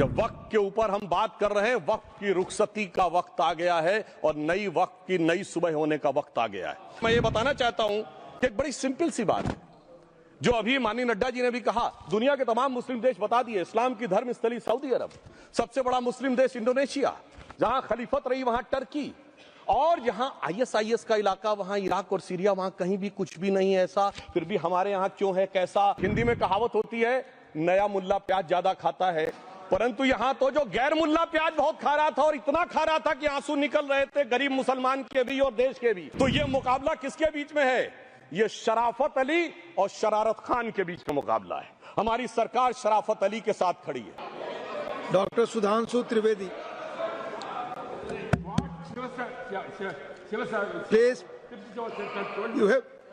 जब वक्त के ऊपर हम बात कर रहे हैं, वक्त की रुखसती का वक्त आ गया है और नई वक्त की नई सुबह होने का वक्त आ गया है। मैं ये बताना चाहता हूं कि एक बड़ी सिंपल सी बात है जो अभी माननीय नड्डा जी ने भी कहा। दुनिया के तमाम मुस्लिम देश बता दिए, इस्लाम की धर्म स्थली सऊदी अरब, सबसे बड़ा मुस्लिम देश इंडोनेशिया, जहां खलीफत रही वहां टर्की, और जहां आईएसआईएस का इलाका वहां इराक और सीरिया, वहां कहीं भी कुछ भी नहीं है ऐसा। फिर भी हमारे यहां क्यों है कैसा। हिंदी में कहावत होती है, नया मुल्ला प्याज ज्यादा खाता है, परंतु यहां तो जो गैर मुल्ला प्याज बहुत खा रहा था और इतना खा रहा था कि आंसू निकल रहे थे गरीब मुसलमान के भी और देश के भी। तो ये मुकाबला किसके बीच में है? ये शराफत अली और शरारत खान के बीच का मुकाबला है। हमारी सरकार शराफत अली के साथ खड़ी है। Doctor Sudhanshu Trivedi, please,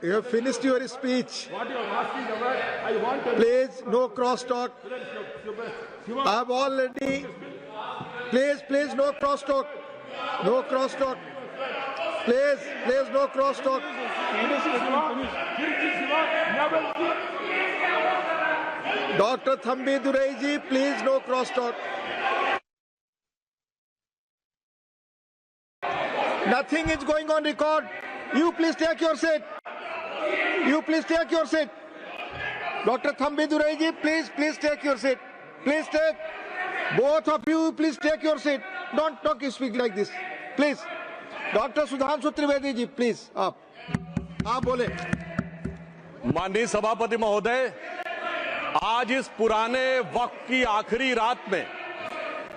you have finished your speech. Please, no cross talk. I've already. Please, no cross talk. No cross talk. Please, no cross talk. Dr. Thambi Durai ji, please, no cross talk. Nothing is going on record. You please take your seat. You please take your seat. Dr. Thambi Durai ji, please take your seat. Please take. Both of you, please take your seat. Don't speak like this. Please. Dr. Sudhanshu Trivedi ji, please. आप बोले। माननीय सभापति महोदय, आज इस पुराने वक्त की आखिरी रात में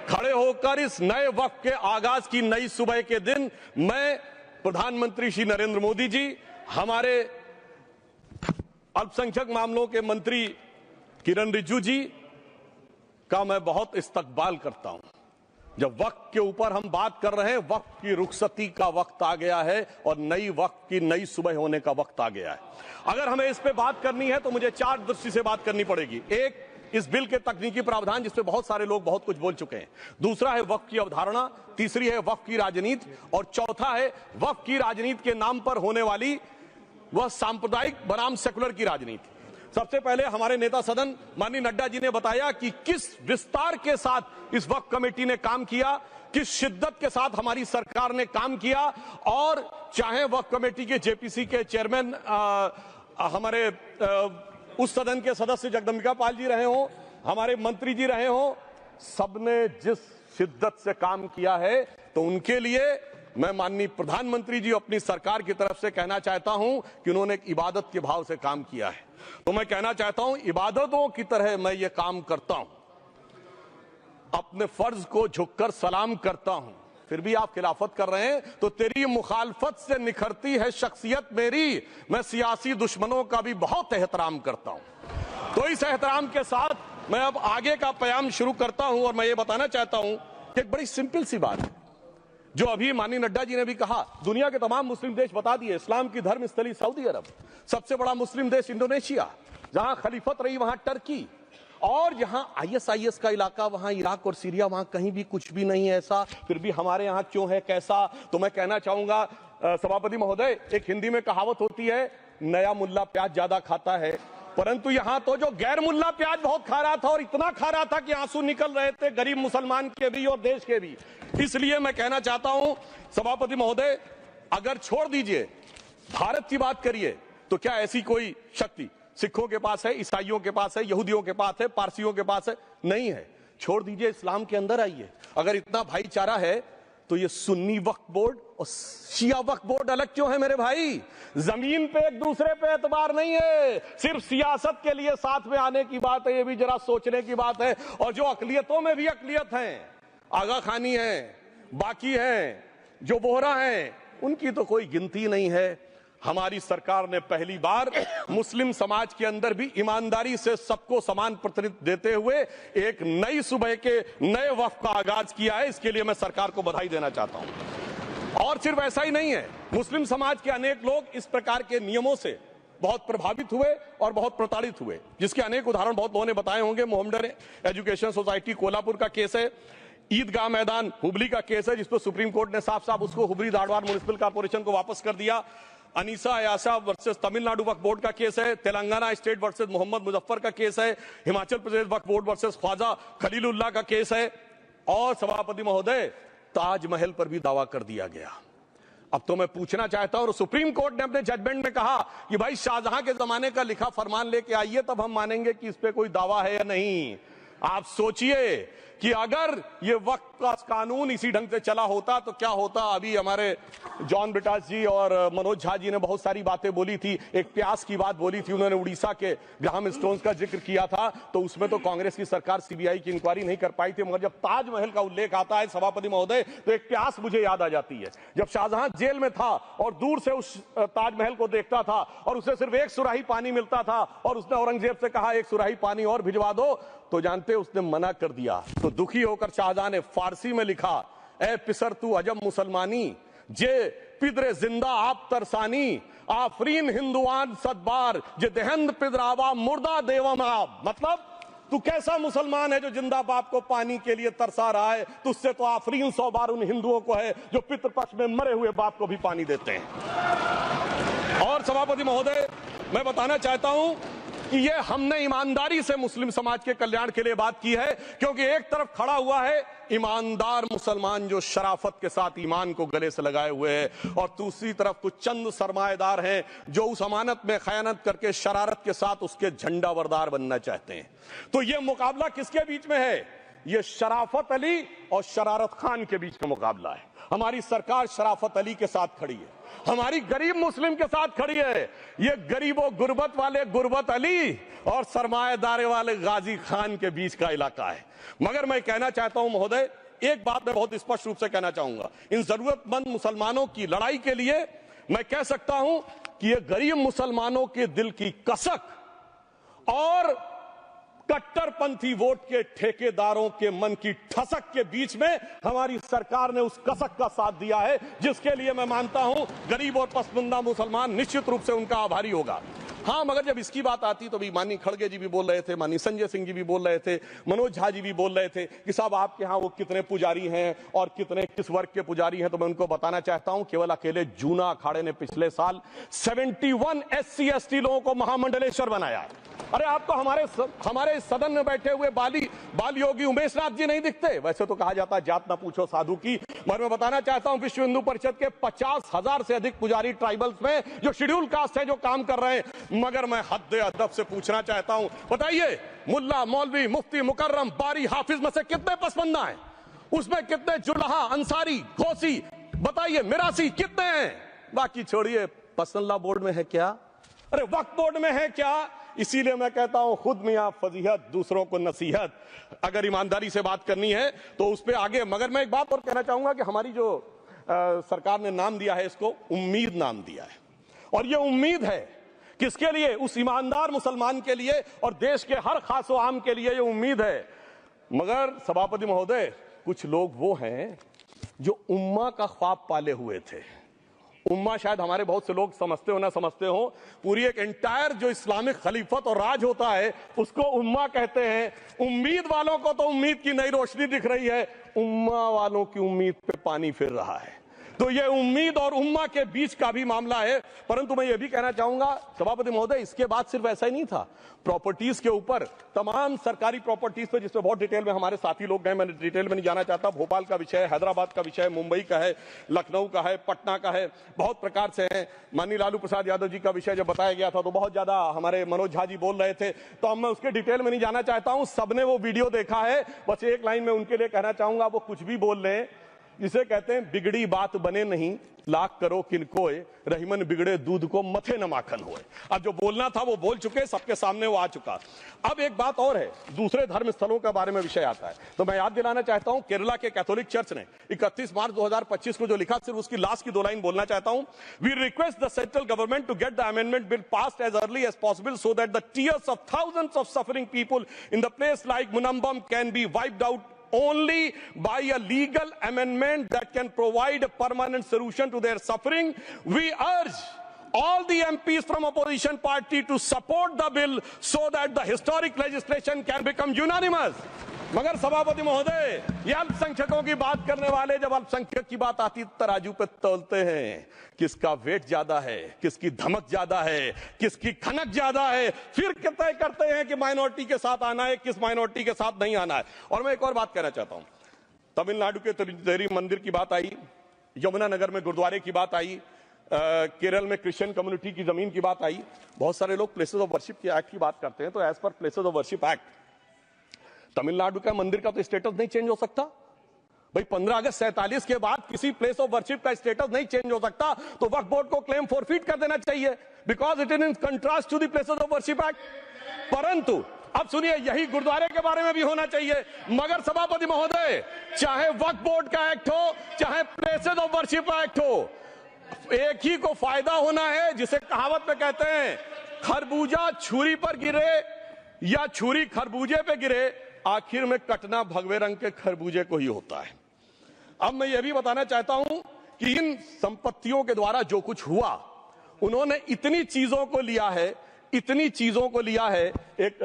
खड़े होकर इस नए वक्त के आगाज की नई सुबह के दिन मैं प्रधानमंत्री श्री नरेंद्र मोदी जी, हमारे अल्पसंख्यक मामलों के मंत्री किरण रिजिजू जी का मैं बहुत इस्तकबाल करता हूं। जब वक्त के ऊपर हम बात कर रहे हैं, वक्त की रुखसती का वक्त आ गया है और नई वक्त की नई सुबह होने का वक्त आ गया है। अगर हमें इस पे बात करनी है तो मुझे चार दृष्टि से बात करनी पड़ेगी। एक, इस बिल के तकनीकी प्रावधान जिस पे बहुत सारे लोग बहुत कुछ बोल चुके हैं। दूसरा है वक्त की अवधारणा, तीसरी है वक्त की राजनीति, और चौथा है वक्त की राजनीति के नाम पर होने वाली वह सांप्रदायिक बनाम सेकुलर की राजनीति। सबसे पहले हमारे नेता सदन माननीय नड्डा जी ने बताया कि किस विस्तार के साथ इस वक्त कमेटी ने काम किया, किस शिद्दत के साथ हमारी सरकार ने काम किया, और चाहे वक्त कमेटी के जेपीसी के चेयरमैन हमारे उस सदन के सदस्य जगदम्बिका पाल जी रहे हो, हमारे मंत्री जी रहे हो, सबने जिस शिद्दत से काम किया है, तो उनके लिए मैं माननीय प्रधानमंत्री जी अपनी सरकार की तरफ से कहना चाहता हूं कि उन्होंने एक इबादत के भाव से काम किया है। तो मैं कहना चाहता हूं, इबादतों की तरह मैं ये काम करता हूं, अपने फर्ज को झुककर सलाम करता हूं, फिर भी आप खिलाफत कर रहे हैं। तो तेरी मुखालफत से निखरती है शख्सियत मेरी, मैं सियासी दुश्मनों का भी बहुत एहतराम करता हूं। तो इस एहतराम के साथ मैं अब आगे का बयान शुरू करता हूं, और मैं ये बताना चाहता हूं कि एक बड़ी सिंपल सी बात है जो अभी माननीय नड्डा जी ने भी कहा। दुनिया के तमाम मुस्लिम देश बता दिए, इस्लाम की धर्म स्थली सऊदी अरब, सबसे बड़ा मुस्लिम देश इंडोनेशिया, जहां खलीफत रही वहां टर्की, और जहां आईएसआईएस का इलाका वहां इराक और सीरिया, वहां कहीं भी कुछ भी नहीं है ऐसा। फिर भी हमारे यहां क्यों है कैसा। तो मैं कहना चाहूंगा सभापति महोदय, एक हिंदी में कहावत होती है, नया मुल्ला प्याज ज्यादा खाता है, परंतु यहां तो जो गैर मुल्ला प्याज बहुत खा रहा था और इतना खा रहा था कि आंसू निकल रहे थे गरीब मुसलमान के भी और देश के भी। इसलिए मैं कहना चाहता हूं सभापति महोदय, अगर छोड़ दीजिए भारत की बात करिए, तो क्या ऐसी कोई शक्ति सिखों के पास है, ईसाइयों के पास है, यहूदियों के पास है, पारसियों के पास है? नहीं है। छोड़ दीजिए, इस्लाम के अंदर आइए। अगर इतना भाईचारा है तो ये सुन्नी वक्फ बोर्ड और शिया वक्फ बोर्ड अलग क्यों है मेरे भाई? जमीन पे एक दूसरे पे एतबार नहीं है, सिर्फ सियासत के लिए साथ में आने की बात है। ये भी जरा सोचने की बात है। और जो अकलियतों में भी अकलियत है, आगा खानी है, बाकी है, जो बोहरा है, उनकी तो कोई गिनती नहीं है। हमारी सरकार ने पहली बार मुस्लिम समाज के अंदर भी ईमानदारी से सबको समान प्रतिनिधित्व देते हुए एक नई सुबह के नए वक्त का आगाज किया है। इसके लिए मैं सरकार को बधाई देना चाहता हूं। और सिर्फ ऐसा ही नहीं है, मुस्लिम समाज के अनेक लोग इस प्रकार के नियमों से बहुत प्रभावित हुए और बहुत प्रताड़ित हुए, जिसके अनेक उदाहरण बहुत लोगों ने बताए होंगे। मोहम्मडन एजुकेशन सोसाइटी कोल्हापुर का केस है, ईदगाह मैदान हुबली का केस है, जिस पर सुप्रीम कोर्ट ने साफ साफ उसको हुबली धारवाड़ म्युनिसिपल कॉर्पोरेशन को वापस कर दिया। अनीसा अयाशा वर्सेस तमिलनाडु वक्फ बोर्ड का केस है, तेलंगाना स्टेट वर्सेस मोहम्मद मुजफ्फर का केस है, हिमाचल प्रदेश वक्फ बोर्ड वर्सेस ख्वाजा खलीलुल्लाह का केस है, और सभापति महोदय ताजमहल पर भी दावा कर दिया गया। अब तो मैं पूछना चाहता हूं, सुप्रीम कोर्ट ने अपने जजमेंट में कहा कि भाई शाहजहां के जमाने का लिखा फरमान लेके आइए, तब हम मानेंगे कि इस पे कोई दावा है या नहीं। आप सोचिए कि अगर ये वक्त का कानून इसी ढंग से चला होता तो क्या होता। अभी हमारे जॉन ब्रिटास जी और मनोज झा जी ने बहुत सारी बातें बोली थी, एक प्यास की बात बोली थी, उन्होंने उड़ीसा के ग्राहम स्टोन्स का जिक्र किया था, तो उसमें तो कांग्रेस की सरकार सीबीआई की इंक्वायरी नहीं कर पाई थी। मगर जब ताजमहल का उल्लेख आता है सभापति महोदय, तो एक प्यास मुझे याद आ जाती है। जब शाहजहां जेल में था और दूर से उस ताजमहल को देखता था और उसे सिर्फ एक सुराही पानी मिलता था और उसने औरंगजेब से कहा एक सुराही पानी और भिजवा दो, तो जानते उसने मना कर दिया। तो दुखी होकर शाहजहां ने फारसी में लिखा, ए पिसर तू अजम मुसलमानी, जे पिदरे जिंदा आप तरसानी, आफरीन हिंदुआन सदबार, जे देहंद पिदरावा मुर्दा देवम आप। मतलब तू कैसा मुसलमान है जो जिंदा बाप को पानी के लिए तरसा रहा है, तुझसे तो आफरीन 100 बार उन हिंदुओं को है जो पितृपक्ष में मरे हुए बाप को भी पानी देते हैं। और सभापति महोदय, मैं बताना चाहता हूं कि ये हमने ईमानदारी से मुस्लिम समाज के कल्याण के लिए बात की है, क्योंकि एक तरफ खड़ा हुआ है ईमानदार मुसलमान जो शराफत के साथ ईमान को गले से लगाए हुए हैं, और दूसरी तरफ कुछ चंद सरमाएदार हैं जो उस अमानत में खयानत करके शरारत के साथ उसके झंडा बरदार बनना चाहते हैं। तो ये मुकाबला किसके बीच में है? ये शराफत अली और शरारत खान के बीच का मुकाबला है। हमारी सरकार शराफत अली के साथ खड़ी है, हमारी गरीब मुस्लिम के साथ खड़ी है। ये गरीबों गुर्बत वाले गुर्बत अली और सरमाएदारे वाले गाजी खान के बीच का इलाका है। मगर मैं कहना चाहता हूं महोदय, एक बात मैं बहुत स्पष्ट रूप से कहना चाहूंगा, इन जरूरतमंद मुसलमानों की लड़ाई के लिए मैं कह सकता हूं कि ये गरीब मुसलमानों के दिल की कसक और कट्टरपंथी वोट के ठेकेदारों के मन की ठसक के बीच में हमारी सरकार ने उस कसक का साथ दिया है, जिसके लिए मैं मानता हूं गरीब और पसमंदा मुसलमान निश्चित रूप से उनका आभारी होगा। हाँ, मगर जब इसकी बात आती तो भी माननीय खड़गे जी भी बोल रहे थे, माननीय संजय सिंह जी भी बोल रहे थे, मनोज झा जी भी बोल रहे थे कि साहब आपके यहाँ वो कितने पुजारी हैं और कितने किस वर्ग के पुजारी हैं। तो मैं उनको बताना चाहता हूं, केवल अकेले जूना अखाड़े ने पिछले साल 71 SC ST लोगों को महामंडलेश्वर बनाया। अरे आपको हमारे सदन में बैठे हुए बाल योगी उमेश नाथ जी नहीं दिखते? वैसे तो कहा जाता है जात ना पूछो साधु की, मगर मैं बताना चाहता हूं विश्व हिंदू परिषद के 50,000 से अधिक पुजारी ट्राइबल्स में जो शेड्यूल कास्ट है जो काम कर रहे हैं। मगर मैं हद अदब से पूछना चाहता हूं, बताइए मुल्ला मौलवी मुफ्ती मुकर्रम बारी हाफिज में से कितने पसमंदा हैं? उसमें कितने जुल्हा अंसारी गौसी बताइए मिरासी कितने हैं? बाकी छोड़िए, पसंदला बोर्ड में है क्या? अरे वक्फ बोर्ड में है क्या? इसीलिए मैं कहता हूं खुद मियां फजीहत दूसरों को नसीहत। अगर ईमानदारी से बात करनी है तो उस पर आगे। मगर मैं एक बात और कहना चाहूंगा कि हमारी जो सरकार ने नाम दिया है, इसको उम्मीद नाम दिया है, और ये उम्मीद है किसके लिए? उस ईमानदार मुसलमान के लिए और देश के हर खास व आम के लिए ये उम्मीद है। मगर सभापति महोदय, कुछ लोग वो हैं जो उम्मा का ख्वाब पाले हुए थे। उम्मा शायद हमारे बहुत से लोग समझते हो ना समझते हो, पूरी एक एंटायर जो इस्लामिक खलीफत और राज होता है उसको उम्मा कहते हैं। उम्मीद वालों को तो उम्मीद की नई रोशनी दिख रही है, उम्मा वालों की उम्मीद पे पानी फिर रहा है। तो ये उम्मीद और उम्मा के बीच का भी मामला है। परंतु मैं ये भी कहना चाहूंगा सभापति महोदय, इसके बाद सिर्फ ऐसा ही नहीं था, प्रॉपर्टीज के ऊपर, तमाम सरकारी प्रॉपर्टीज पे जिसमें बहुत डिटेल में हमारे साथी लोग गए, मैं डिटेल में नहीं जाना चाहता। भोपाल का विषय है, हैदराबाद का विषय है, मुंबई का है, लखनऊ का है, पटना का है, बहुत प्रकार से है। माननीय लालू प्रसाद यादव जी का विषय जब बताया गया था तो बहुत ज्यादा हमारे मनोज झा जी बोल रहे थे, तो अब मैं उसके डिटेल में नहीं जाना चाहता हूं। सबने वो वीडियो देखा है। बस एक लाइन में उनके लिए कहना चाहूंगा, वो कुछ भी बोल रहे हैं, जिसे कहते हैं बिगड़ी बात बने नहीं, लाख करो किनकोए, रहीमन बिगड़े दूध को मथे न माखन होए। अब जो बोलना था वो बोल चुके, सबके सामने वो आ चुका। अब एक बात और है, दूसरे धर्म स्थलों के बारे में विषय आता है, तो मैं याद दिलाना चाहता हूं केरला के कैथोलिक चर्च ने 31 मार्च 2025 को जो लिखा, सिर्फ उसकी लास्ट की 2 लाइन बोलना चाहता हूं। We request the central government to get the amendment bill passed as early as possible so that the tears of thousands of suffering people in the place like Munambam can be wiped out only by a legal amendment that can provide a permanent solution to their suffering. We urge all the MPs from opposition party to support the bill so that the historic legislation can become unanimous. मगर सभापति महोदय, ये अल्पसंख्यकों की बात करने वाले जब अल्पसंख्यक की बात आती तराजू पे तौलते हैं, किसका वेट ज्यादा है, किसकी धमक ज्यादा है, किसकी खनक ज्यादा है, फिर तय करते हैं कि माइनॉरिटी के साथ आना है, किस माइनॉरिटी के साथ नहीं आना है। और मैं एक और बात कहना चाहता हूं, तमिलनाडु के तिरुचेरी मंदिर की बात आई, यमुनानगर में गुरुद्वारे की बात आई, केरल में क्रिश्चियन कम्युनिटी की जमीन की बात आई। बहुत सारे लोग प्लेसेस ऑफ वर्शिप के एक्ट की बात करते हैं, तो as per places of worship act Tamil Nadu का मंदिर का तो स्टेटस नहीं चेंज हो सकता भाई। 15 अगस्त 47 के बाद किसी प्लेस ऑफ वर्शिप का स्टेटस नहीं चेंज हो सकता, तो वक्फ बोर्ड को क्लेम फॉरफिट कर देना चाहिए, because it is in contrast to the places of worship act. परंतु अब सुनिए, यही गुरुद्वारे के बारे में भी होना चाहिए। मगर सभापति महोदय, चाहे वक्फ बोर्ड का एक्ट हो, चाहे प्लेसेस ऑफ वर्शिप एक्ट हो, एक ही को फायदा होना है, जिसे कहावत में कहते हैं खरबूजा छुरी पर गिरे या छुरी खरबूजे पे गिरे, आखिर में कटना भगवे रंग के खरबूजे को ही होता है। अब मैं यह भी बताना चाहता हूं कि इन संपत्तियों के द्वारा जो कुछ हुआ, उन्होंने इतनी चीजों को लिया है, इतनी चीजों को लिया है। एक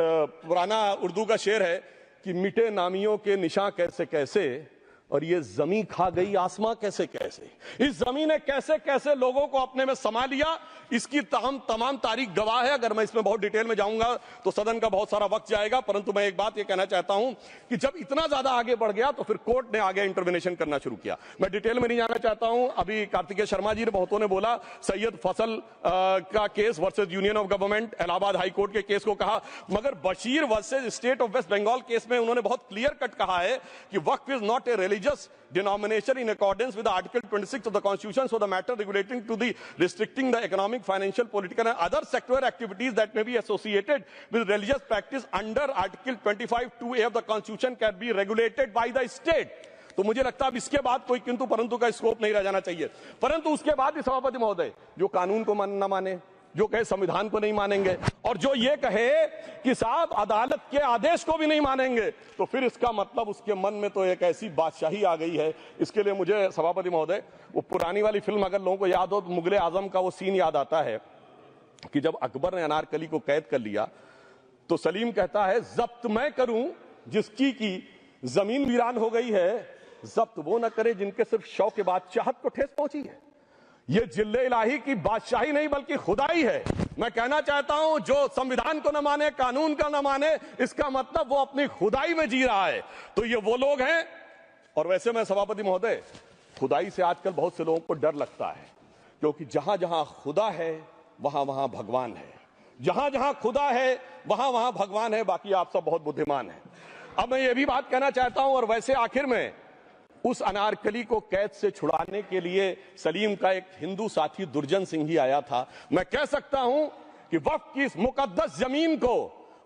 पुराना उर्दू का शेर है कि मिटे नामियों के निशान कैसे कैसे, और ये जमीन खा गई आसमां कैसे कैसे। इस जमीन ने कैसे कैसे लोगों को अपने में समा लिया, इसकी तमाम तारीख गवाह है। अगर मैं इसमें बहुत डिटेल में जाऊंगा तो सदन का बहुत सारा वक्त जाएगा, परंतु मैं एक बात ये कहना चाहता हूं कि जब इतना ज्यादा आगे बढ़ गया तो फिर कोर्ट ने आगे इंटरवेंशन करना शुरू किया। मैं डिटेल में नहीं जाना चाहता हूं। अभी कार्तिकेय शर्मा जी ने बहुतों ने बोला सैयद फसल का case versus union of government, Allahabad high court के केस को कहा, मगर Bashir versus state of West Bengal case में उन्होंने बहुत क्लियर कट कहा है कि waqf is not a religious denomination in accordance with Article 26 of the Constitution, so the matter relating to the restricting the economic, financial, political and other sectoral activities that may be associated with religious practice under Article 25(2)(a) of the Constitution can be regulated by the state. तो मुझे लगता है अब इसके बाद कोई किंतु परंतु का स्कोप नहीं रह जाना चाहिए। परंतु उसके बाद भी सभापति महोदय, जो कानून को न माने, जो कहे संविधान को नहीं मानेंगे, और जो ये कहे कि साहब अदालत के आदेश को भी नहीं मानेंगे, तो फिर इसका मतलब उसके मन में तो एक ऐसी बादशाही आ गई है। इसके लिए मुझे सभापति महोदय, वो पुरानी वाली फिल्म अगर लोगों को याद हो तो मुगले आजम का वो सीन याद आता है कि जब अकबर ने अनारकली को कैद कर लिया तो सलीम कहता है जब्त मैं करूं जिसकी की जमीन वीरान हो गई है, जब्त वो न करे जिनके सिर्फ शौक के बाद चाहत को ठेस पहुंची है। ये जिल्ले इलाही की बादशाही नहीं बल्कि खुदाई है। मैं कहना चाहता हूं जो संविधान को न माने, कानून का न माने, इसका मतलब वो अपनी खुदाई में जी रहा है। तो ये वो लोग हैं। और वैसे मैं सभापति महोदय, खुदाई से आजकल बहुत से लोगों को डर लगता है, क्योंकि जहां जहां खुदा है वहां वहां भगवान है, जहां जहां खुदा है वहां वहां भगवान है। बाकी आप सब बहुत बुद्धिमान हैं। अब मैं ये भी बात कहना चाहता हूं, और वैसे आखिर में उस अनारकली को कैद से छुड़ाने के लिए सलीम का एक हिंदू साथी दुर्जन सिंह ही आया था। मैं कह सकता हूं कि वक्फ की इस मुकद्दस जमीन को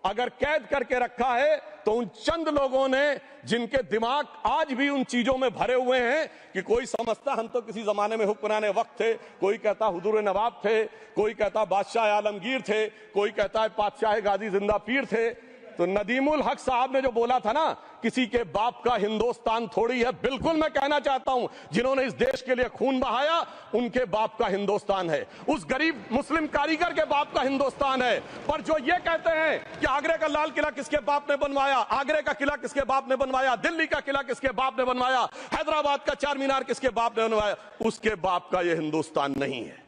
अगर कैद करके रखा है तो उन चंद लोगों ने, जिनके दिमाग आज भी उन चीजों में भरे हुए हैं कि कोई समझता हम तो किसी जमाने में हुक्मरान वक्त थे, कोई कहता हुजूर नवाब थे, कोई कहता बादशाह आलमगीर थे, कोई कहता है बादशाह गाजी जिंदा पीर थे। तो नदीमुल हक साहब ने जो बोला था ना, किसी के बाप का हिंदुस्तान थोड़ी है, बिल्कुल मैं कहना चाहता हूं जिन्होंने इस देश के लिए खून बहाया उनके बाप का हिंदुस्तान है, उस गरीब मुस्लिम कारीगर के बाप का हिंदुस्तान है। पर जो ये कहते हैं कि आगरे का लाल किला किसके बाप ने बनवाया, आगरे का किला किसके बाप ने बनवाया, दिल्ली का किला किसके बाप ने बनवाया, हैदराबाद का चार मीनार किसके बाप ने बनवाया, उसके बाप का यह हिंदुस्तान नहीं है।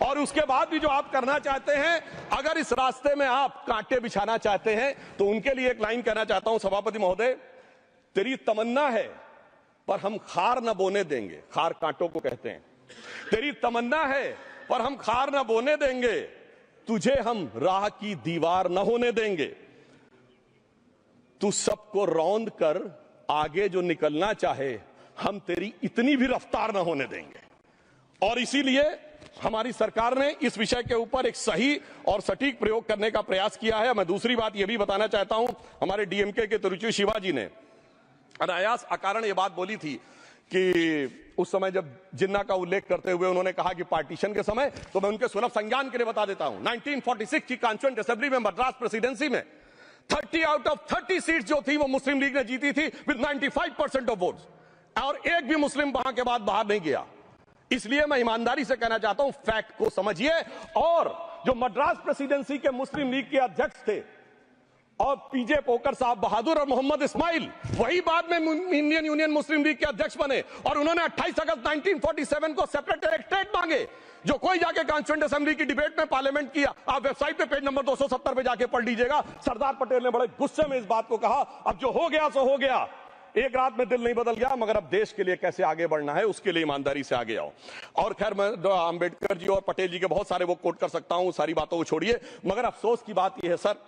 और उसके बाद भी जो आप करना चाहते हैं, अगर इस रास्ते में आप कांटे बिछाना चाहते हैं, तो उनके लिए एक लाइन कहना चाहता हूं सभापति महोदय, तेरी तमन्ना है पर हम खार न बोने देंगे, खार कांटों को कहते हैं, तेरी तमन्ना है पर हम खार न बोने देंगे, तुझे हम राह की दीवार न होने देंगे, तू सबको रौंद कर आगे जो निकलना चाहे हम तेरी इतनी भी रफ्तार न होने देंगे। और इसीलिए हमारी सरकार ने इस विषय के ऊपर एक सही और सटीक प्रयोग करने का प्रयास किया है। मैं दूसरी बात यह भी बताना चाहता हूं, हमारे डीएमके के तिरुचि शिवाजी ने अनायास अकारण यह बात बोली थी कि उस समय जब जिन्ना का उल्लेख करते हुए उन्होंने कहा कि पार्टीशन के समय, तो मैं उनके सुलभ संज्ञान के लिए बता देता हूं, 1946 की कॉन्स्टिट्यूएंट असेंबली में मद्रास प्रेसिडेंसी में 30 आउट ऑफ 30 सीट जो थी वो मुस्लिम लीग ने जीती थी विद 95% ऑफ वोट्स, और एक भी मुस्लिम वहां के बाद बाहर नहीं गया। इसलिए मैं ईमानदारी से कहना चाहता हूं, फैक्ट को समझिए। और जो मद्रास प्रेसिडेंसी के मुस्लिम लीग के अध्यक्ष थे और पीजे पोकर साहब बहादुर और मोहम्मद इस्माइल वही बाद में इंडियन यूनियन मुस्लिम लीग के अध्यक्ष बने और उन्होंने 28 अगस्त 1947 को सेपरेट इलेक्टेड मांगे, जो कोई जाके कॉन्स्टिट्यूएंट असेंबली की डिबेट में पार्लियामेंट किया। आप वेबसाइट पे पेज नंबर 270 पे जाके पढ़ लीजिएगा। सरदार पटेल ने बड़े गुस्से में इस बात को कहा, अब जो हो गया सो हो गया, एक रात में दिल नहीं बदल गया, मगर अब देश के लिए कैसे आगे बढ़ना है उसके लिए ईमानदारी से आगे आओ। और खैर मैं अंबेडकर जी और पटेल जी के बहुत सारे वो कोट कर सकता हूं, सारी बातों को छोड़िए, मगर अफसोस की बात यह है सर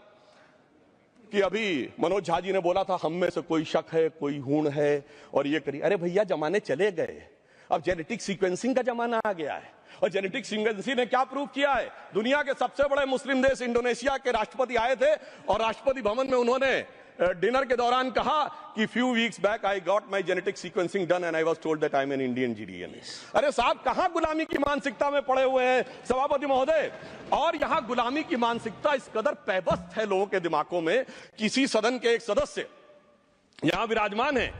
कि अभी मनोज झा जी ने बोला था हम में से कोई शक है, कोई हूण है और ये करिए। अरे भैया जमाने चले गए, अब जेनेटिक सीक्वेंसिंग का जमाना आ गया है और जेनेटिक सीक्वेंसिंग ने क्या प्रूव किया है। दुनिया के सबसे बड़े मुस्लिम देश इंडोनेशिया के राष्ट्रपति आए थे और राष्ट्रपति भवन में उन्होंने डिनर के दौरान कहा कि few weeks back I got my genetic sequencing done and I was told that I am an Indian GDNA. अरे साहब कहां गुलामी की मानसिकता में पड़े हुए हैं सभापति महोदय। और यहां गुलामी की मानसिकता इस कदर पैबस्त है लोगों के दिमागों में। किसी सदन के एक सदस्य यहां विराजमान है,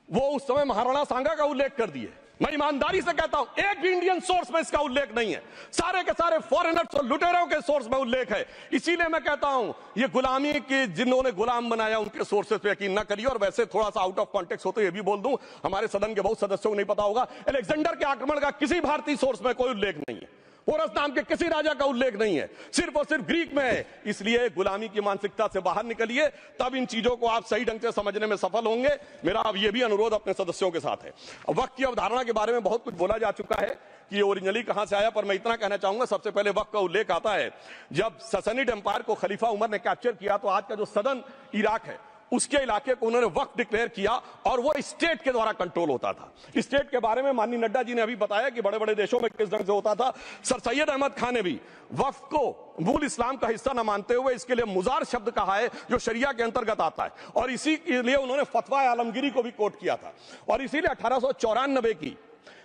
वो उस समय महाराणा सांगा का उल्लेख कर दिए। मैं ईमानदारी से कहता हूं एक भी इंडियन सोर्स में इसका उल्लेख नहीं है, सारे के सारे फॉरेनर्स और लुटेरों के सोर्स में उल्लेख है। इसीलिए मैं कहता हूं ये गुलामी के जिन्होंने गुलाम बनाया उनके सोर्सेस पे यकीन न करिए। और वैसे थोड़ा सा आउट ऑफ कॉन्टेक्स्ट हो तो ये भी बोल दूं, हमारे सदन के बहुत सदस्यों को नहीं पता होगा, अलेक्जेंडर के आक्रमण का किसी भारतीय सोर्स में कोई उल्लेख नहीं है, पोरस नाम के किसी राजा का उल्लेख नहीं है, सिर्फ और सिर्फ ग्रीक में है। इसलिए गुलामी की मानसिकता से बाहर निकलिए, तब इन चीजों को आप सही ढंग से समझने में सफल होंगे। मेरा अब यह भी अनुरोध अपने सदस्यों के साथ है। वक्त की अवधारणा के बारे में बहुत कुछ बोला जा चुका है कि ये ओरिजिनली कहां से आया, पर मैं इतना कहना चाहूंगा सबसे पहले वक्त का उल्लेख आता है जब ससनिड एम्पायर को खलीफा उमर ने कैप्चर किया तो आज का जो सदन इराक है उसके इलाके को उन्होंने वक्फ डिक्लेयर किया और वो स्टेट के द्वारा कंट्रोल होता था। स्टेट के बारे में माननीय नड्डा जी ने अभी बताया कि बड़े बड़े देशों में किस ढंग से होता था। सर सैयद अहमद खान ने भी वक्फ को मूल इस्लाम का हिस्सा न मानते हुए इसके लिए मुजार शब्द कहा है जो शरिया के अंतर्गत आता है, और इसी के लिए उन्होंने फतवा आलमगिरी को भी कोट किया था। और इसीलिए 1894 की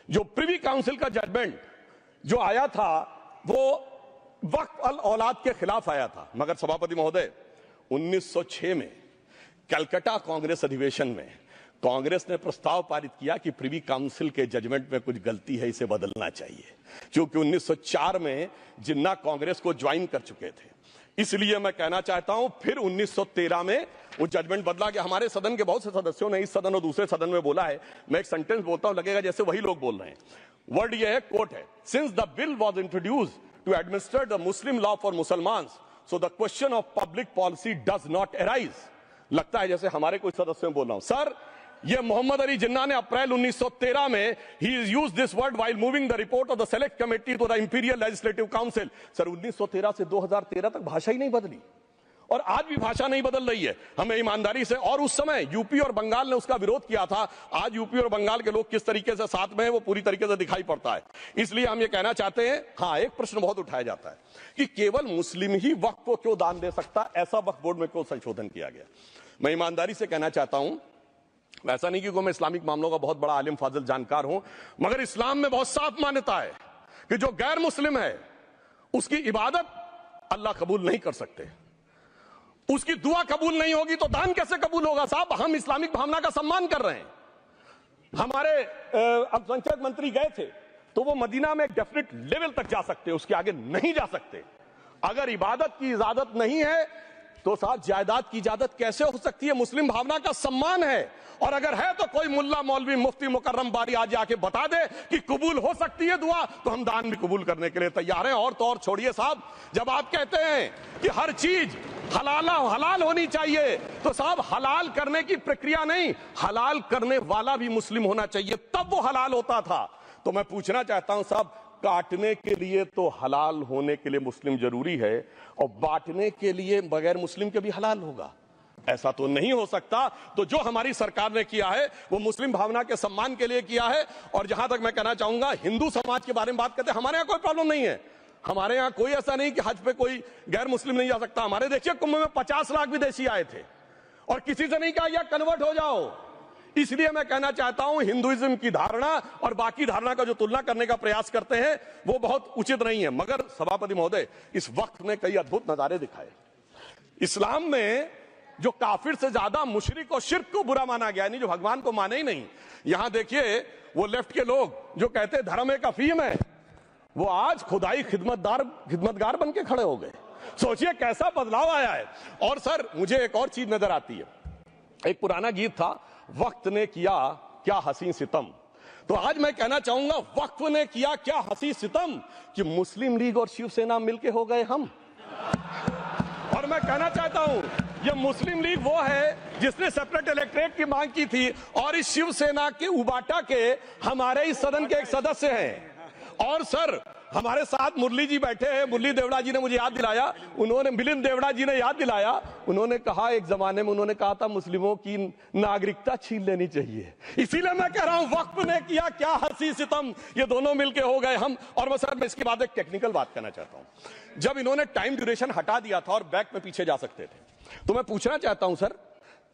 जो प्रिवी काउंसिल का जजमेंट जो आया था वो वक्फ अल औलाद के खिलाफ आया था। मगर सभापति महोदय 1906 में कलकत्ता कांग्रेस अधिवेशन में कांग्रेस ने प्रस्ताव पारित किया कि प्रिवी काउंसिल के जजमेंट में कुछ गलती है, इसे बदलना चाहिए, क्योंकि 1904 में जिन्ना कांग्रेस को ज्वाइन कर चुके थे। इसलिए मैं कहना चाहता हूं फिर 1913 में वो जजमेंट बदला कि हमारे सदन के बहुत से सदस्यों ने इस सदन और दूसरे सदन में बोला है, मैं एक सेंटेंस बोलता हूं लगेगा जैसे वही लोग बोल रहे हैं। वर्ड ये है, कोट है, since the bill was introduce to administer the Muslim law for Musalman so the question of public policy does not arise. लगता है जैसे हमारे कोई सदस्यों में बोल रहा हूं। सर ये मोहम्मद अली जिन्ना ने अप्रैल 1913 में ही is use this word while moving the report of the select committee to the imperial legislative council. Sir 1913 से 2013 तक भाषा ही नहीं बदली और आज भी भाषा नहीं बदल रही है। हमें ईमानदारी से, और उस समय यूपी और बंगाल ने उसका विरोध किया था, आज यूपी और बंगाल के लोग किस तरीके से साथ में है वो पूरी तरीके से दिखाई पड़ता है। इसलिए हम ये कहना चाहते हैं, हाँ एक प्रश्न बहुत उठाया जाता है कि केवल मुस्लिम ही वक्फ को क्यों दान दे सकता, ऐसा वक्फ बोर्ड में क्यों संशोधन किया गया। मैं ईमानदारी से कहना चाहता हूं, ऐसा नहीं कि मैं इस्लामिक मामलों का बहुत बड़ा आलिम फाजिल जानकार हूं, मगर इस्लाम में बहुत साफ मान्यता है कि जो गैर मुस्लिम है उसकी इबादत अल्लाह कबूल नहीं कर सकते, उसकी दुआ कबूल नहीं होगी तो दान कैसे कबूल होगा। साहब हम इस्लामिक भावना का सम्मान कर रहे हैं। हमारे अल्पसंख्यक मंत्री गए थे तो वो मदीना में एक डेफिनेट लेवल तक जा सकते, उसके आगे नहीं जा सकते। अगर इबादत की इजाजत नहीं है तो साथ जायदाद की इजाजत कैसे हो सकती है। मुस्लिम भावना का सम्मान है, और अगर है तो कोई मुल्ला मौलवी मुफ्ती मुकर्रम बारी आज आके बता दे कि कबूल हो सकती है दुआ, तो हम दान भी कबूल करने के लिए तैयार हैं। और तो और छोड़िए साहब, जब आप कहते हैं कि हर चीज हलाल होनी चाहिए, तो साहब हलाल करने की प्रक्रिया नहीं, हलाल करने वाला भी मुस्लिम होना चाहिए, तब वो हलाल होता था। तो मैं पूछना चाहता हूं साहब, काटने के लिए तो हलाल होने के लिए मुस्लिम जरूरी है और बांटने के लिए बगैर मुस्लिम के भी हलाल होगा, ऐसा तो नहीं हो सकता। तो जो हमारी सरकार ने किया है वो मुस्लिम भावना के सम्मान के लिए किया है। और जहां तक मैं कहना चाहूंगा, हिंदू समाज के बारे में बात करते हैं, हमारे यहां कोई प्रॉब्लम नहीं है। हमारे यहां कोई ऐसा नहीं कि हज पे कोई गैर मुस्लिम नहीं जा सकता। हमारे देखिए कुंभ में 50 लाख विदेशी आए थे और किसी से नहीं कहा या कन्वर्ट हो जाओ। इसलिए मैं कहना चाहता हूं, हिंदुइज्म की धारणा और बाकी धारणा का जो तुलना करने का प्रयास करते हैं वो बहुत उचित नहीं है। मगर सभापति महोदय, इस वक्त ने कई अद्भुत नजारे दिखाए। इस्लाम में जो काफिर से ज्यादा मुशरिक और शिर्क को बुरा माना गया, नहीं जो भगवान को माने ही नहीं। यहां देखिए वो लेफ्ट के लोग जो कहते धर्म एक अफीम है, वो आज खुदाई खिदमतगार बन के खड़े हो गए। सोचिए कैसा बदलाव आया है। और सर मुझे एक और चीज नजर आती है, एक पुराना गीत था, वक्त ने किया क्या हसी सितम। तो आज मैं कहना चाहूंगा वक्त ने किया क्या हसी सितम कि मुस्लिम लीग और शिवसेना मिलके हो गए हम। और मैं कहना चाहता हूं ये मुस्लिम लीग वो है जिसने सेपरेट इलेक्टोरेट की मांग की थी और इस शिवसेना के उबाटा के हमारे इस सदन के एक सदस्य हैं। और सर हमारे साथ मुरली जी बैठे हैं, मुरली देवड़ा जी ने मुझे याद दिलाया, उन्होंने मिलिंद देवड़ा जी ने याद दिलाया, उन्होंने कहा एक जमाने में उन्होंने कहा था मुस्लिमों की नागरिकता छीन लेनी चाहिए। इसीलिए मैं कह रहा हूं वक्त ने किया क्या हसी सितम, ये दोनों मिलके हो गए हम। और मैं सर मैं इसके बाद एक टेक्निकल बात करना चाहता हूं, जब इन्होंने टाइम ड्यूरेशन हटा दिया था और बैक में पीछे जा सकते थे, तो मैं पूछना चाहता हूं सर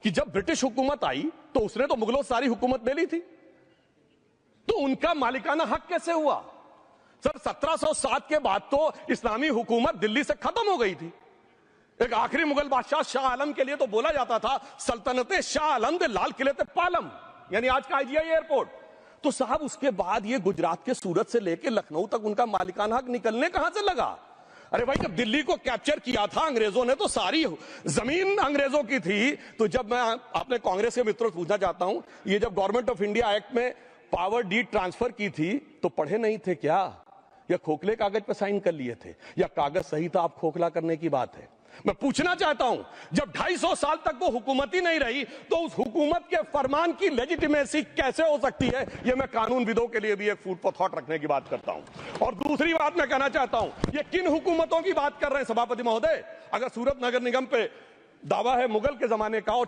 कि जब ब्रिटिश हुकूमत आई तो उसने तो मुगलों सारी हुकूमत ले ली थी, तो उनका मालिकाना हक कैसे हुआ? सर 1707 के बाद तो इस्लामी हुकूमत दिल्ली से खत्म हो गई थी। एक आखिरी मुगल बादशाह शाह आलम के लिए तो बोला जाता था सल्तनते शाह आलम दे लाल किले ते पालम, यानी आज का आईजीआई एयरपोर्ट। तो साहब उसके बाद ये गुजरात के सूरत से लेकर लखनऊ तक उनका मालिकाना हक निकलने कहां से लगा? अरे भाई जब दिल्ली को कैप्चर किया था अंग्रेजों ने तो सारी जमीन अंग्रेजों की थी। तो जब मैं अपने कांग्रेस के मित्रों से पूछना चाहता हूं, ये जब गवर्नमेंट ऑफ इंडिया एक्ट में पावर डीड ट्रांसफर की थी तो पढ़े नहीं थे क्या, या खोखले कागज पर साइन कर लिए थे, या कागज सही था आप खोखला करने की बात है? मैं पूछना चाहता हूं जब 250 साल तक वो हुकूमत ही नहीं रही तो उस हुकूमत के फरमान की लेजिटिमेसी कैसे हो सकती है? ये मैं कानूनविदों के लिए भी एक फूड फॉर थॉट रखने की बात करता हूं। और दूसरी बात मैं कहना चाहता हूं, ये किन हुकूमतों की बात कर रहे हैं सभापति महोदय? अगर सूरत नगर निगम पे दावा है मुगल के जमाने का और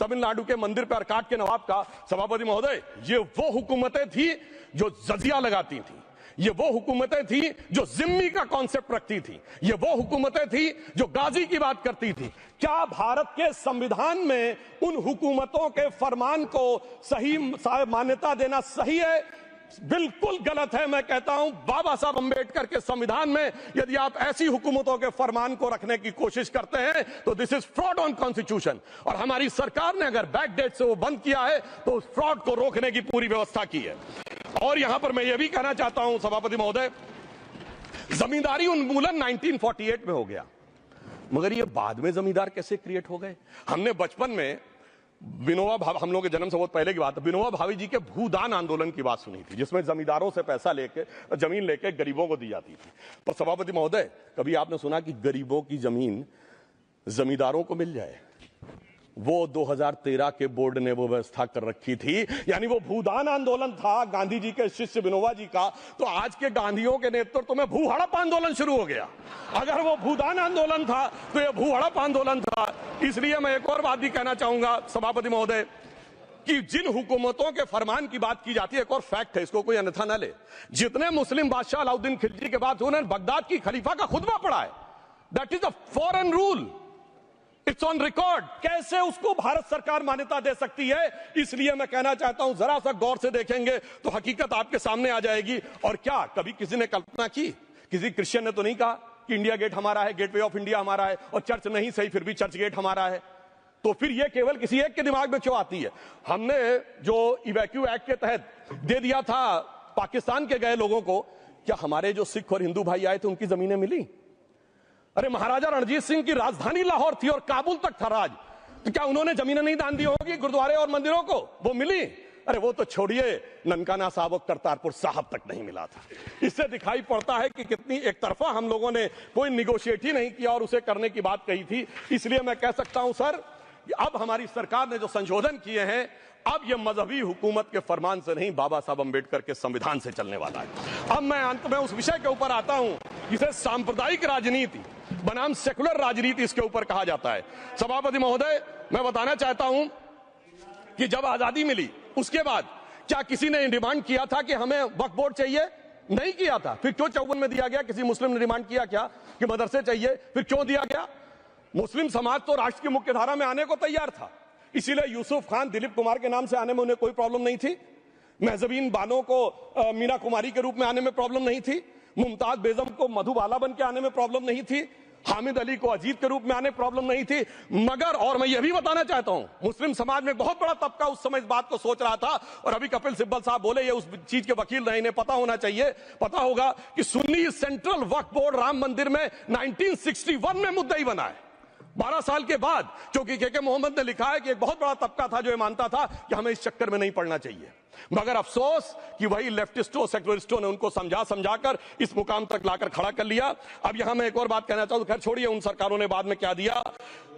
तमिलनाडु के मंदिर पर अरकाट के नवाब का, सभापति महोदय ये वो हुकूमतें थी जो जजिया लगाती थी, ये वो हुकूमतें थी जो जिम्मी का कॉन्सेप्ट रखती थी, ये वो हुकूमतें थी जो गाजी की बात करती थी। क्या भारत के संविधान में उन हुकूमतों के फरमान को सही मान्यता देना सही है? बिल्कुल गलत है। मैं कहता हूं बाबा साहब अंबेडकर के संविधान में यदि आप ऐसी हुकूमतों के फरमान को रखने की कोशिश करते हैं तो this is fraud on constitution. और हमारी सरकार ने अगर बैकडेट से वो बंद किया है तो उस फ्रॉड को रोकने की पूरी व्यवस्था की है। और यहां पर मैं ये भी कहना चाहता हूं सभापति महोदय, जमींदारी उन्मूलन 1948 में हो गया, मगर ये बाद में जमींदार कैसे क्रिएट हो गए? हमने बचपन में विनोबा भावे, हम लोग के जन्म से बहुत पहले की बात है, विनोबा भावे जी के भूदान आंदोलन की बात सुनी थी, जिसमें जमींदारों से पैसा लेके जमीन लेके गरीबों को दी जाती थी। पर सभापति महोदय कभी आपने सुना कि गरीबों की जमीन जमींदारों को मिल जाए? वो 2013 के बोर्ड ने वो व्यवस्था कर रखी थी, यानी वो भूदान आंदोलन था गांधी जी के शिष्य विनोबा जी का, तो आज के गांधियों के नेतृत्व में भू हड़प आंदोलन शुरू हो गया। अगर वो भूदान आंदोलन था तो ये भू हड़प आंदोलन था। इसलिए मैं एक और बात भी कहना चाहूंगा सभापति महोदय कि जिन हुकूमतों के फरमान की बात की जाती है, एक और फैक्ट है, इसको कोई अन्यथा न ले, जितने मुस्लिम बादशाह अलाउद्दीन खिलजी के बाद उन्होंने बगदाद की खलीफा का खुतबा पढ़ा है, that is a foreign rule, it's on record. कैसे उसको भारत सरकार मान्यता दे सकती है? इसलिए मैं कहना चाहता हूं जरा सा गौर से देखेंगे तो हकीकत आपके सामने आ जाएगी। और क्या कभी किसी ने कल्पना की, किसी क्रिश्चियन ने तो नहीं कहा कि इंडिया गेट हमारा है, गेटवे ऑफ इंडिया हमारा है, और चर्च नहीं सही फिर भी चर्च गेट हमारा है? तो फिर यह केवल किसी एक के दिमाग में क्यों आती है? हमने जो इवैक्यू एक्ट के तहत दे दिया था पाकिस्तान के गए लोगों को, क्या हमारे जो सिख और हिंदू भाई आए थे उनकी जमीनें मिली? अरे महाराजा रणजीत सिंह की राजधानी लाहौर थी और काबुल तक था राज, तो क्या उन्होंने जमीनें नहीं दान दी होगी गुरुद्वारे और मंदिरों को? वो मिली? अरे वो तो छोड़िए, ननकाना साहब और करतारपुर साहब तक नहीं मिला था। इससे दिखाई पड़ता है कि कितनी एक तरफा हम लोगों ने कोई निगोशिएट ही नहीं किया और उसे करने की बात कही थी। इसलिए मैं कह सकता हूं सर, अब हमारी सरकार ने जो संशोधन किए हैं, अब यह मजहबी हुकूमत के फरमान से नहीं, बाबा साहब अंबेडकर के संविधान से चलने वाला है। अब मैं अंत में उस विषय के ऊपर आता हूं जिसे सांप्रदायिक राजनीति बनाम सेकुलर राजनीति इसके ऊपर कहा जाता है। सभापति महोदय मैं बताना चाहता हूं कि जब आजादी मिली उसके बाद क्या किसी ने डिमांड किया था कि हमें वक्फ बोर्ड चाहिए? नहीं किया था। फिर क्यों 54 में दिया गया? किसी मुस्लिम ने डिमांड किया क्या कि मदरसे चाहिए? फिर क्यों दिया गया? मुस्लिम समाज तो राष्ट्र की मुख्य धारा में आने को तैयार था, इसीलिए यूसुफ खान, दिलीप कुमार के नाम से आने में उन्हें कोई प्रॉब्लम नहीं थी, महजबीन बानो को मीना कुमारी के रूप में आने में प्रॉब्लम नहीं थी, मुमताज बेगम को मधुबाला बन के आने में प्रॉब्लम नहीं थी, हामिद अली को अजीत के रूप में आने प्रॉब्लम नहीं थी। मगर और मैं यह भी बताना चाहता हूं, मुस्लिम समाज में बहुत बड़ा तबका उस समय इस बात को सोच रहा था, और अभी कपिल सिब्बल साहब बोले, ये उस चीज के वकील नहीं, इन्हें पता होना चाहिए, पता होगा कि सुन्नी सेंट्रल वक्फ बोर्ड राम मंदिर में 1961 में मुद्दई बना है, 12 साल के बाद, क्योंकि के मोहम्मद ने लिखा है कि एक बहुत बड़ा तबका था जो ये मानता था कि हमें इस चक्कर में नहीं पड़ना चाहिए। मगर अफसोस कि वही लेफ्टिस्टों सेक्युलरिस्टों ने उनको समझाकर इस मुकाम तक लाकर खड़ा कर लिया। अब यहां मैं एक और बात कहना चाहूं, खैर छोड़िए उन सरकारों ने बाद में क्या दिया,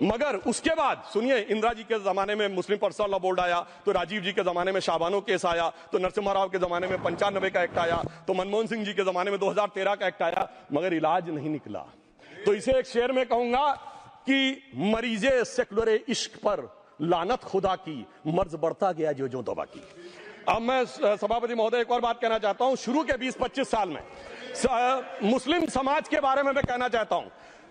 मगर उसके बाद सुनिए, इंदिरा जी के जमाने में मुस्लिम पर्सनल लॉ बोर्ड आया, तो राजीव जी के जमाने में शाबानो केस आया, तो नरसिम्हा राव के जमाने में 95 का एक्ट आया, तो मनमोहन सिंह जी के जमाने में 2013 का एक्ट आया, मगर इलाज नहीं निकला। तो इसे एक शेर में कहूंगा कि मरीजे सेकुलर इश्क पर लानत खुदा की, मर्ज बढ़ता गया जो दवा की। अब मैं सभापति महोदय एक और बात कहना चाहता हूं, शुरू के 20-25 साल में मुस्लिम समाज के बारे में मैं कहना चाहता हूं,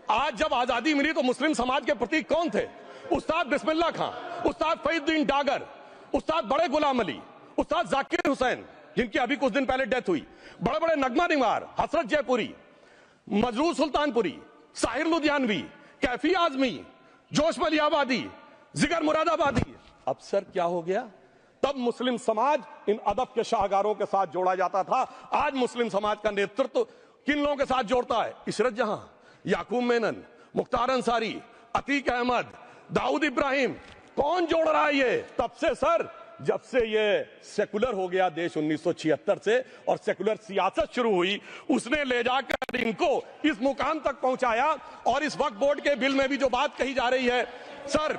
आज जब आजादी मिली तो मुस्लिम समाज के प्रतीक कौन थे? उस्ताद बिस्मिल्लाह खां, उस्ताद फरीदुद्दीन डागर, उस्ताद बड़े गुलाम अली, उस्ताद जाकिर हुसैन, जिनकी अभी कुछ दिन पहले डेथ हुई, बड़े बड़े नगमा निवार, हसरत जयपुरी, मजरूर सुल्तानपुरी, साहिर लुधियानवी, कैफी आजमी, जोश मलियाबादी, जिगर मुरादाबादी। अब सर क्या हो गया? तब मुस्लिम समाज इन अदब के शाहकारों के साथ जोड़ा जाता था। आज मुस्लिम समाज का नेतृत्व किन लोगों के साथ जोड़ता है? इशरत जहां, याकूब मेनन, मुख्तार अंसारी, अतीक अहमद, दाऊद इब्राहिम, कौन जोड़ रहा है ये? तब से सर, जब से ये सेकुलर हो गया देश 1976 से, और सेकुलर सियासत शुरू हुई, उसने ले जाकर इनको इस मुकाम तक पहुंचाया। और इस वक्फ बोर्ड के बिल में भी जो बात कही जा रही है, सर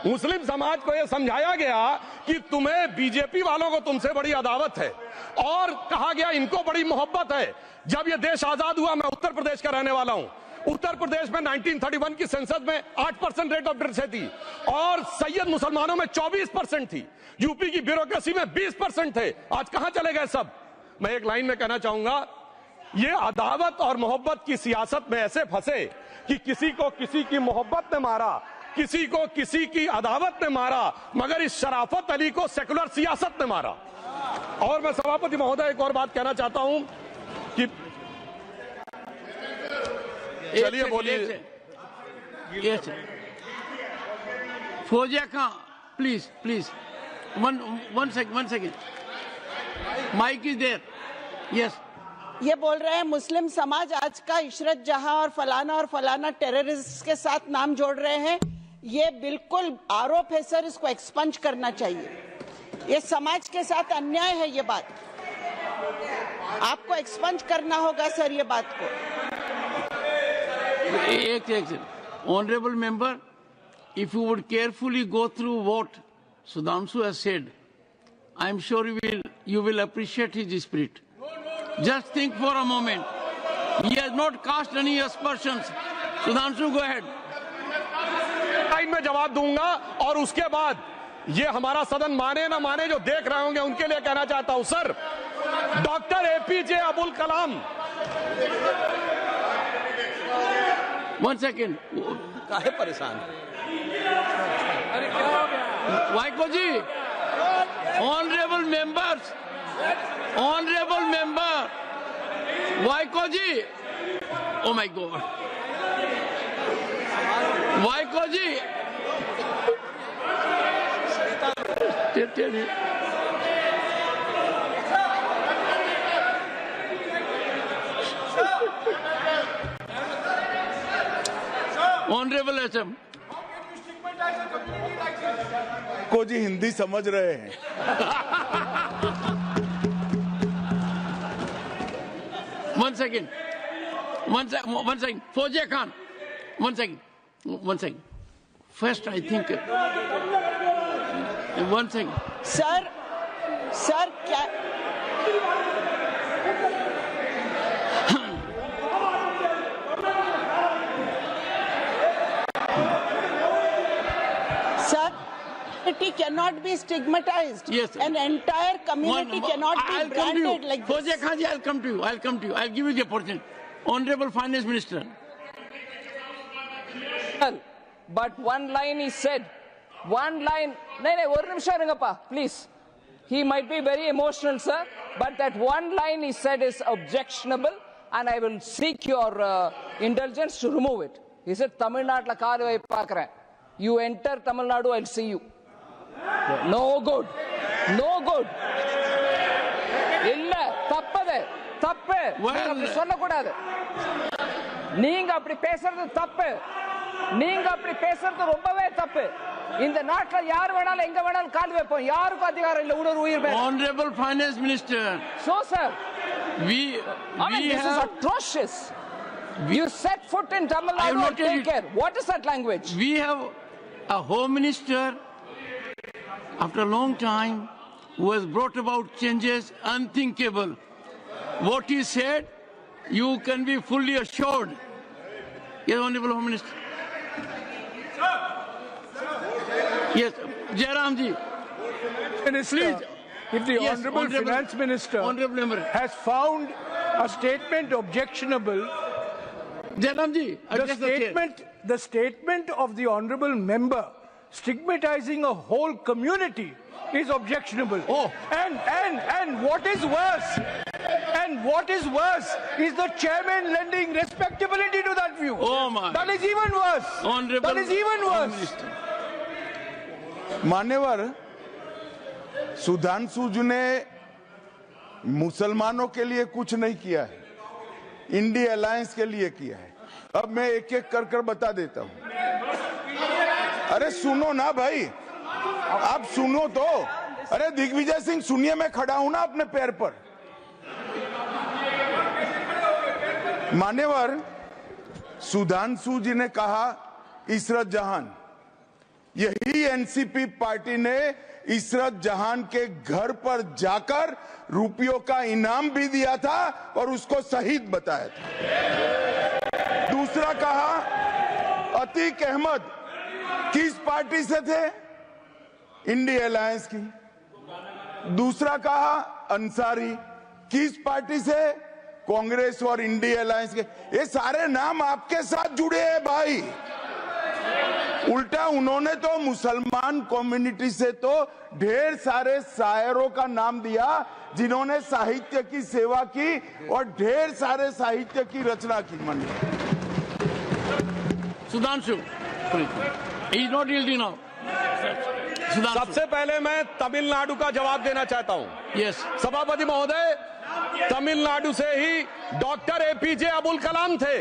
मुस्लिम समाज को यह समझाया गया कि तुम्हें बीजेपी वालों को तुमसे बड़ी अदावत है, और कहा गया इनको बड़ी मोहब्बत है। जब यह देश आजाद हुआ, मैं उत्तर प्रदेश का रहने वाला हूं, उत्तर प्रदेश में 1931 की सेंसस में 8% रेट ऑफ डेथ थी, और सैयद मुसलमानों में 24% थी, यूपी की ब्यूरोक्रेसी में 20% थे। आज कहां चले गए सब? मैं एक लाइन में कहना चाहूंगा, ये अदावत और मोहब्बत की सियासत में ऐसे फंसे कि किसी को किसी की मोहब्बत ने मारा, किसी को किसी की अदावत ने मारा, मगर इस शराफत अली को सेकुलर सियासत ने मारा। और मैं सभापति महोदय एक और बात कहना चाहता हूं कि चलिए बोलिए। Fauzia Khan, please one second, mic is there. Yes, ये बोल रहे हैं मुस्लिम समाज आज का इशरत जहां और फलाना टेररिस्ट के साथ नाम जोड़ रहे हैं। ये बिल्कुल आरोप है सर, इसको एक्सपंज करना चाहिए। ये समाज के साथ अन्याय है, ये बात आपको एक्सपंज करना होगा सर, ये बात को। एक honourable member, if you would carefully go through what Sudhanshu has said, I am sure you will appreciate his spirit. Just think for a moment. He has not cast any aspersions. Sudhanshu, go ahead. Time में जवाब दूंगा, और उसके बाद ये हमारा सदन माने ना माने, जो देख रहे होंगे उनके लिए कहना चाहता हूं, sir doctor APJ Abdul Kalam. One second. काहे परेशान? Vaiko ji, honourable member, Vaiko ji, oh my God, Vaiko ji, honourable SM को जी हिंदी समझ रहे हैं। One second. Fauziya Khan. One second. First, I think. One second. Sir क्या Sir, cannot be stigmatized. Yes, sir. An entire community cannot be branded like this. Fauziya Khan ji, I'll come to you. I'll give you the opportunity. Honorable Finance Minister. But one line is said. One line. No, one nimisham irungappa, please. He might be very emotional, sir. But that one line he said is objectionable. and I will seek your indulgence to remove it. He said, Tamil Nadu kaal vai paakren. You enter Tamil Nadu, I'll see you. No good. No good. இல்ல தப்பது தப்பு அப்படி சொல்லக்கூடாது. நீங்க அப்படி பேசுறது தப்பு. நீங்க அப்படி பேசுறது ரொம்பவே தப்பு. இந்த நாட்டுல யார் வேணாலும் எங்க வேணாலும் கால் வைப்போம். யாருக்கும் அதிகாரம் இல்ல ஒரு உயிர் மேல. Honorable Finance Minister. So sir, this is atrocious. You set foot in Tamil Nadu and take care. What is that language? We have a Home Minister after a long time who has brought about changes unthinkable. What he said, you can be fully assured. Yes, Honorable Home Minister. Yes, Jairam ji. Minister, please. If the Yes, Honorable Finance Minister has found a statement objectionable, Jairam ji, the statement of the Honorable Member stigmatizing a whole community is objectionable. Oh. And what is worse is the chairman lending respectability to that view. Oh my. That is even worse. Honorable That is even worse. Minister. मान्यवर, सुधांशु जी ने मुसलमानों के लिए कुछ नहीं किया है, India alliance के लिए किया है। अब मैं एक एक कर बता देता हूं। अरे सुनो ना भाई, आप सुनो तो। अरे दिग्विजय सिंह सुनिए, मैं खड़ा हूं ना अपने पैर पर। मान्यवर, सुधांशु जी ने कहा इशरत जहान, यही एनसीपी पार्टी ने इशरत जहान के घर पर जाकर रुपयों का इनाम भी दिया था और उसको शहीद बताया था। दूसरा कहा अतीक अहमद किस पार्टी से थे? इंडिया अलायंस की। दूसरा कहा अंसारी किस पार्टी से? कांग्रेस और इंडिया अलायंस के। ये सारे नाम आपके साथ जुड़े हैं भाई। उल्टा उन्होंने तो मुसलमान कम्युनिटी से तो ढेर सारे शायरों का नाम दिया जिन्होंने साहित्य की सेवा की और ढेर सारे साहित्य की रचना की। Sudhanshu, he is not yielding now. सबसे पहले मैं तमिलनाडु का जवाब देना चाहता हूं। Yes. सभापति महोदय, तमिलनाडु से ही डॉक्टर एपीजे अब्दुल कलाम थे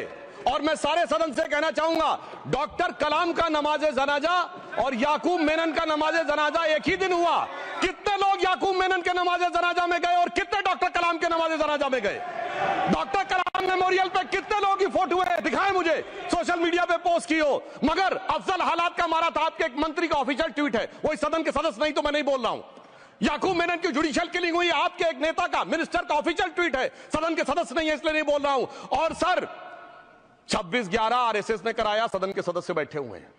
और मैं सारे सदन से कहना चाहूंगा, डॉक्टर कलाम का नमाजे जनाजा और याकूब मेनन का नमाजे जनाजा एक ही दिन हुआ। कितने लोग याकूब मेनन के नमाजे जनाजा में गए और कितने डॉक्टर कलाम के नमाजे जनाजा में गए? डॉक्टर कलाम मेमोरियल पे कितने लोग की फोटो है? दिखाएं मुझे, सोशल मीडिया पे पोस्ट की हो। मगर अफजल हालात का मारा था, आपके एक मंत्री का ऑफिशियल ट्वीट है, वही सदन के सदस्य नहीं तो मैं नहीं बोल रहा हूं। याकूब मेनन की जुडिशियल किलिंग हुई, आपके एक नेता का, मिनिस्टर का ऑफिशियल ट्वीट है, सदन के सदस्य नहीं है इसलिए नहीं बोल रहा हूं। और सर 26/11 आरएसएस ने कराया, सदन के सदस्य बैठे हुए हैं।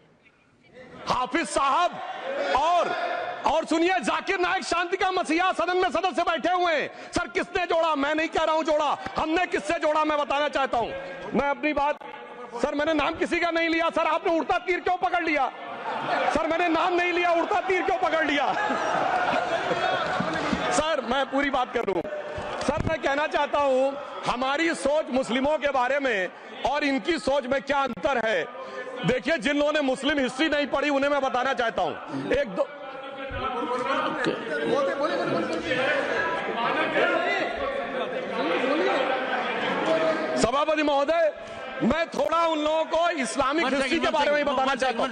हाफिज साहब और सुनिए, जाकिर नायक शांति का मसीहा सदन में सदस्य बैठे हुए हैं। सर किसने जोड़ा? मैं नहीं कह रहा हूं जोड़ा, हमने किससे जोड़ा मैं बताना चाहता हूं। मैं अपनी बात, सर मैंने नाम किसी का नहीं लिया। सर आपने उड़ता तीर क्यों पकड़ लिया? सर मैंने नाम नहीं लिया, उड़ता तीर क्यों पकड़ लिया? सर मैं पूरी बात कर लूं। सर मैं कहना चाहता हूं, हमारी सोच मुस्लिमों के बारे में और इनकी सोच में क्या अंतर है। देखिए, जिन लोगों ने मुस्लिम हिस्ट्री नहीं पढ़ी उन्हें मैं बताना चाहता हूं। एक दो सभापति महोदय, मैं थोड़ा उन लोगों को इस्लामिक हिस्ट्री के बारे में बताना चाहता हूं।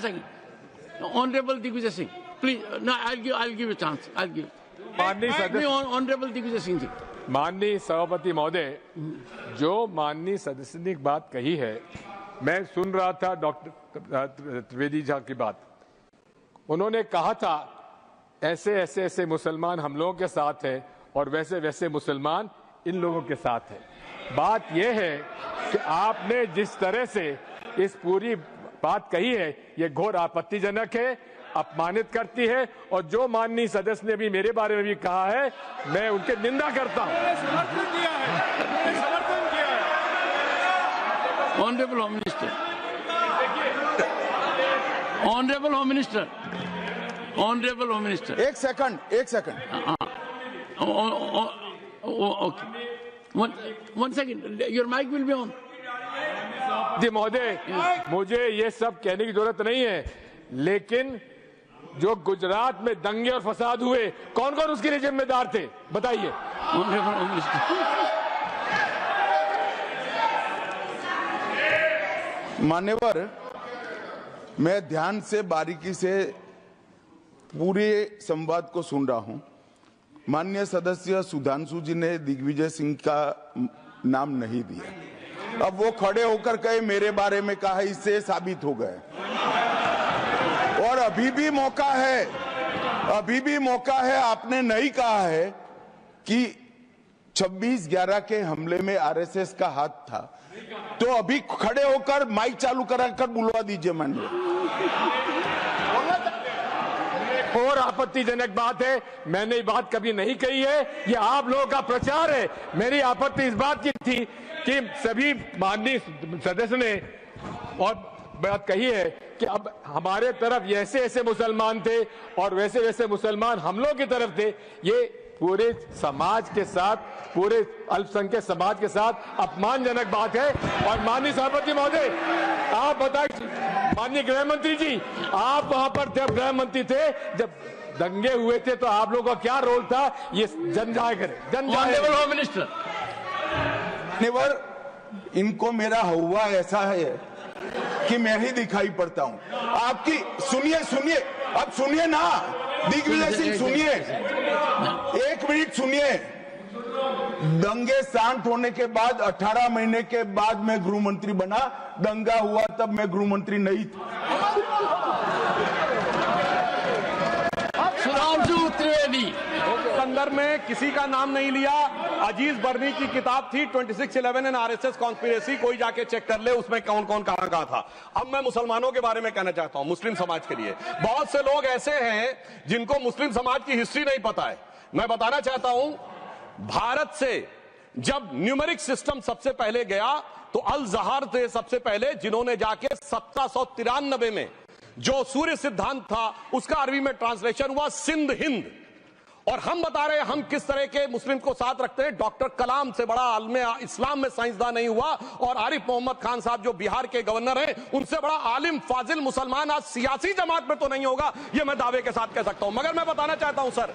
Honorable Digvijay Singh, please. No, I'll give you a chance. I'll give. Honorable Digvijay Singh ji. माननीय सभापति महोदय, जो माननीय सदस्य ने बात कही है, मैं सुन रहा था डॉक्टर त्रिवेदी जी की बात। उन्होंने कहा था ऐसे मुसलमान हम लोगों के साथ हैं और वैसे मुसलमान इन लोगों के साथ हैं। बात यह है कि आपने जिस तरह से इस पूरी बात कही है, ये घोर आपत्तिजनक है, अपमानित करती है और जो माननीय सदस्य ने भी मेरे बारे में भी कहा है, मैं उनके निंदा करता हूं। Honorable Home Minister. Honorable Home Minister. Honorable Home Minister. एक second Okay. One second, your mic will be on. जी महोदय, मुझे ये सब कहने की जरूरत नहीं है, लेकिन जो गुजरात में दंगे और फसाद हुए, कौन कौन उसके लिए जिम्मेदार थे, बताइए। मान्यवर, मैं ध्यान से बारीकी से पूरे संवाद को सुन रहा हूं। माननीय सदस्य सुधांशु जी ने दिग्विजय सिंह का नाम नहीं दिया। अब वो खड़े होकर कहे मेरे बारे में कहा, इससे साबित हो गए। और अभी भी मौका है, आपने नहीं कहा है कि 26/11 के हमले में आरएसएस का हाथ था, तो अभी खड़े होकर माइक चालू कराकर बुलवा दीजिए। माननीय, और आपत्तिजनक बात है, मैंने ये बात कभी नहीं कही है, ये आप लोगों का प्रचार है। मेरी आपत्ति इस बात की थी कि सभी माननीय सदस्य ने और बात कही है कि अब हमारे तरफ ऐसे ऐसे मुसलमान थे और वैसे वैसे मुसलमान हम लोग की तरफ थे। ये पूरे समाज के साथ, पूरे अल्पसंख्यक समाज के साथ अपमानजनक बात है। और माननीय सभापति महोदय, आप बताइए, माननीय गृह मंत्री जी, आप वहां पर जब गृह मंत्री थे, जब दंगे हुए थे, तो आप लोगों का क्या रोल था, ये जन जाहिर करें। होम मिनिस्टर, इनको मेरा हुआ ऐसा है कि मैं ही दिखाई पड़ता हूं। आपकी सुनिए, अब सुनिए ना दिग्विजय सिंह, सुनिए, 1 मिनट सुनिए। दंगे शांत होने के बाद 18 महीने के बाद मैं गृह मंत्री बना। दंगा हुआ तब मैं गृह मंत्री नहीं था। सुधांशु त्रिवेदी संदर्भ में किसी का नाम नहीं लिया। अजीज बर्नी की किताब थी 2611 एंड आरएसएस कॉन्स्पिरेसी, कोई जाके चेक कर ले उसमें कौन कौन कहां था। अब मैं मुसलमानों के बारे में कहना चाहता हूं, मुस्लिम समाज के लिए। बहुत से लोग ऐसे हैं जिनको मुस्लिम समाज की हिस्ट्री नहीं पता है। मैं बताना चाहता हूं, भारत से जब न्यूमेरिक सिस्टम सबसे पहले गया तो अल जहार थे सबसे पहले, जिन्होंने जाके 1793 में जो सूर्य सिद्धांत था उसका अरबी में ट्रांसलेशन हुआ सिंध हिंद। और हम बता रहे हैं हम किस तरह के मुस्लिम को साथ रखते हैं। डॉक्टर कलाम से बड़ा आलिम इस्लाम में साइंसदान नहीं हुआ, और आरिफ मोहम्मद खान साहब जो बिहार के गवर्नर हैं, उनसे बड़ा आलिम फाजिल मुसलमान आज सियासी जमात में तो नहीं होगा, ये मैं दावे के साथ कह सकता हूं। मगर मैं बताना चाहता हूं सर,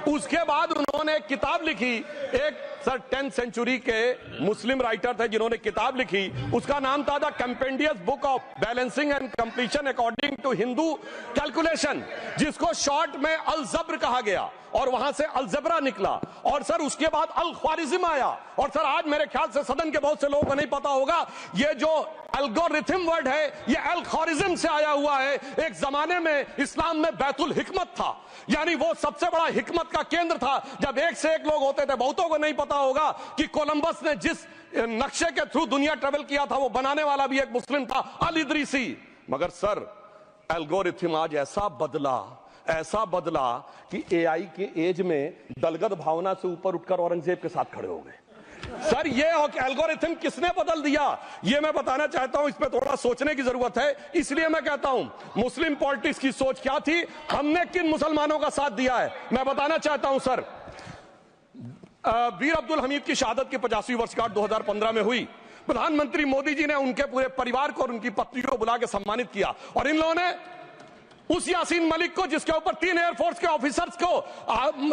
उसके बाद उन्होंने एक किताब लिखी, एक सर 10th सेंचुरी के मुस्लिम राइटर थे जिन्होंने किताब लिखी, उसका नाम था the compendious book of balancing and completion according to Hindu calculation, जिसको शॉर्ट में अल जब्र कहा गया, और वहां से अलजबरा निकला। और सर उसके बाद अल ख्वारिज्म आया। और सर आज मेरे ख्याल से सदन के बहुत से लोगों को नहीं पता होगा, ये जो एल्गोरिथम वर्ड है ये अल ख्वारिज्म से आया हुआ है। एक जमाने में इस्लाम में बैतुल हिकमत था, यानी वो सबसे बड़ा हिकमत का केंद्र था, जब एक से एक लोग होते थे। बहुतों को नहीं पता होगा कि कोलंबस ने जिस नक्शे के थ्रू दुनिया ट्रेवल किया था, वो बनाने वाला भी एक मुस्लिम था, अल इदरीसी। मगर सर एल्गोरिथम आज ऐसा बदला कि एआई के एज में दलगत भावना से ऊपर उठकर औरंगजेब के साथ खड़े हो गए। सर ये एल्गोरिथम किसने बदल दिया, ये मैं बताना चाहता हूं। इस पे थोड़ा सोचने की जरूरत है। इसलिए मैं कहता हूं मुस्लिम पॉलिटिक्स की सोच क्या थी, हमने किन मुसलमानों का साथ दिया है, मैं बताना चाहता हूं। सर वीर अब्दुल हमीद की शहादत की 50वीं वर्षगांठ 2015 में हुई। प्रधानमंत्री मोदी जी ने उनके पूरे परिवार को और उनकी पत्नी को बुला के सम्मानित किया, और इन लोगों ने उस यासीन मलिक को, जिसके ऊपर 3 एयरफोर्स के ऑफिसर्स को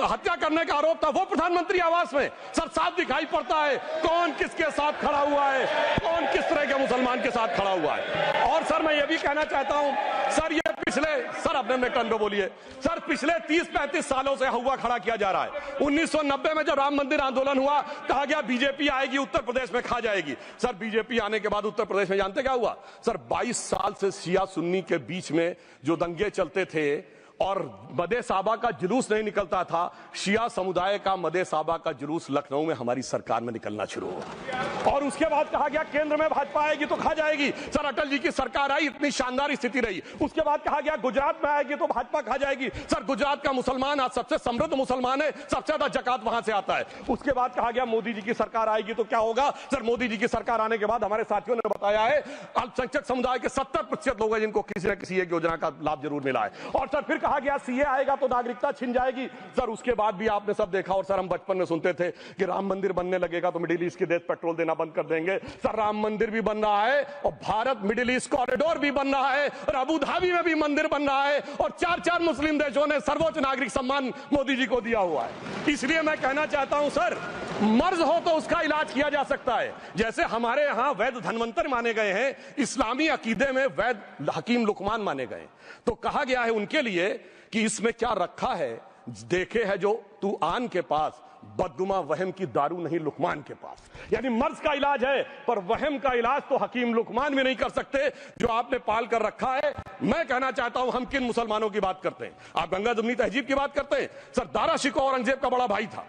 हत्या करने का आरोप था, वो प्रधानमंत्री आवास में। सर साफ दिखाई पड़ता है कौन किसके साथ खड़ा हुआ है, कौन किस तरह के मुसलमान के साथ खड़ा हुआ है। और सर मैं ये भी कहना चाहता हूं, सर ये सर अपने टर्न पे बोलिए। सर पिछले 30-35 सालों से हुआ खड़ा किया जा रहा है। 1990 में जब राम मंदिर आंदोलन हुआ, कहा गया बीजेपी आएगी उत्तर प्रदेश में खा जाएगी। सर बीजेपी आने के बाद उत्तर प्रदेश में जानते क्या हुआ सर, 22 साल से शिया सुन्नी के बीच में जो दंगे चलते थे और मदे साहबा का जुलूस नहीं निकलता था, शिया समुदाय का मदे साहबा का जुलूस लखनऊ में हमारी सरकार में निकलना शुरू हुआ। और उसके बाद कहा गया केंद्र में भाजपा आएगी तो खा जाएगी। सर अटल जी की सरकार आई, इतनी शानदार स्थिति रही। उसके बाद कहा गया गुजरात में आएगी तो भाजपा खा जाएगी। सर गुजरात का मुसलमान आज सबसे समृद्ध मुसलमान है, सबसे ज्यादा जकात वहां से आता है। उसके बाद कहा गया मोदी जी की सरकार आएगी तो क्या होगा। सर मोदी जी की सरकार आने के बाद हमारे साथियों ने बताया है अल्पसंख्यक समुदाय के 70% लोग हैं जिनको किसी न किसी एक योजना का लाभ जरूर मिला है। और सर फिर कहा गया सीए आएगा तो नागरिकता छिन जाएगी। सर उसके बाद भी आपने सब देखा, और सर हम बचपन में सुनते थे कि राम मंदिर बनने लगेगा तो मिडिल ईस्ट के देश पेट्रोल देना बंद कर देंगे। सर राम मंदिर भी बन रहा है और भारत मिडिल ईस्ट कॉरिडोर भी बन रहा है और अबू धाबी में भी मंदिर बन रहा है और 4 मुस्लिम देशों ने सर्वोच्च नागरिक सम्मान मोदी जी को दिया हुआ है। इसलिए मैं कहना चाहता हूं सर, मर्ज हो तो उसका इलाज किया जा सकता है। जैसे हमारे यहां वैद धन्वंतर माने गए हैं, इस्लामी अकीदे में वैद हकीम लुकमान माने गए, तो कहा गया है उनके लिए कि इसमें क्या रखा है, देखे है जो तू आन के पास, बदगुमा वहम की दारू नहीं लुकमान के पास। यानी मर्ज का इलाज है पर वहम का इलाज तो हकीम लुकमान भी नहीं कर सकते जो आपने पाल कर रखा है। मैं कहना चाहता हूं हम किन मुसलमानों की बात करते हैं? आप गंगा जमुनी तहजीब की बात करते हैं। सर दारा शिकोह औरंगजेब का बड़ा भाई था,